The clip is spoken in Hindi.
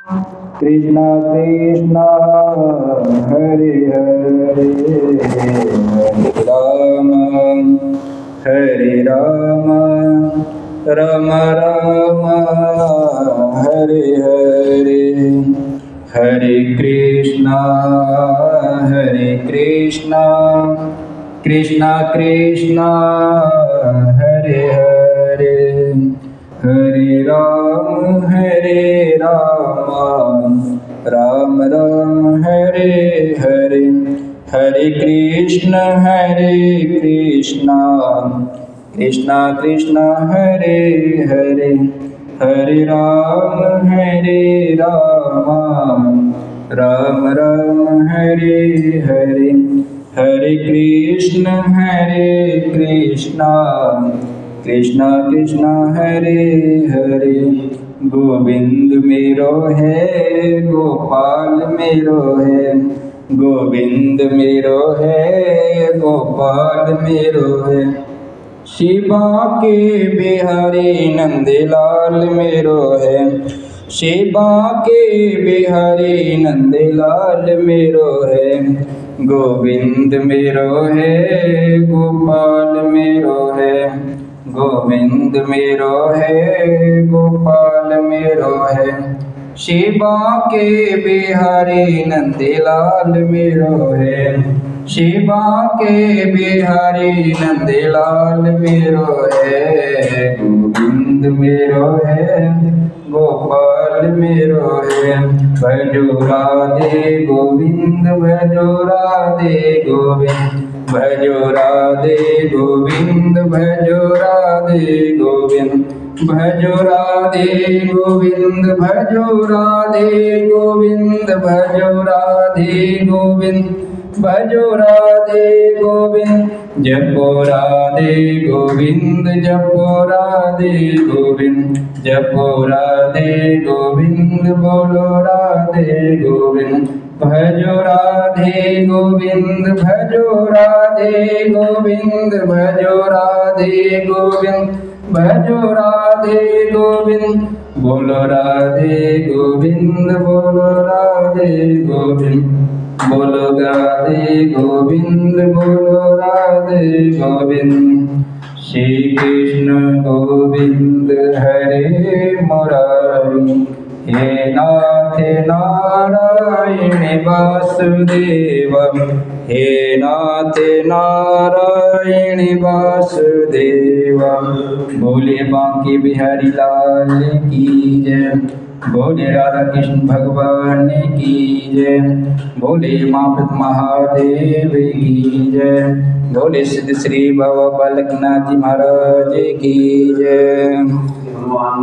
कृष्ण कृष्ण हरे हरे हरे राम राम राम हरे हरे हरे कृष्ण कृष्ण कृष्ण हरे हरे हरे राम राम राम हरे हरे हरे कृष्ण कृष्ण कृष्ण हरे हरे हरे राम राम राम हरे हरे हरे कृष्ण कृष्ण कृष्ण हरे हरे गोविंद मेरो है गोपाल मेरो है गोविंद मेरो है गोपाल मेरो है शिवा के बिहारी नंदलाल मेरो है शिवा के बिहारी नंदलाल मेरो है गोविंद मेरो है गोपाल मेरो है गोविंद मेरो है गोपाल मेरो है शिवा के बिहारी नंदलाल मेरो है शिवा के बिहारी नंदलाल मेरो है गोविंद मेरो है गोपाल मेरो है भजो राधे गोविंद भजो राधे गोविंद भजो राधे गोविंद भजो राधे गोविंद भजो राधे गोविंद भजो राधे गोविंद भजो राधे गोविंद भजो राधे गोविंद जपो राधे गोविंद जपो राधे गोविंद जपो राधे गोविंद बोलो राधे गोविंद भजो राधे गोविंद भजो राधे गोविंद भजो राधे गोविंद भजो राधे गोविंद बोलो राधे गोविंद बोलो राधे गोविंद बोलो राधे गोविंद बोलो राधे गोविंद श्री कृष्ण गोविंद हरे मुरारी हे नाथ नारायण वासुदेव हे नाथ नारायण वासुदेव बोले बांके बिहारी लाल की जय बोले राधा कृष्ण भगवान की जय बोले माँ महादेव की जय बोले सिद्ध श्री बाबा बालकनाथ जी महाराज की जय।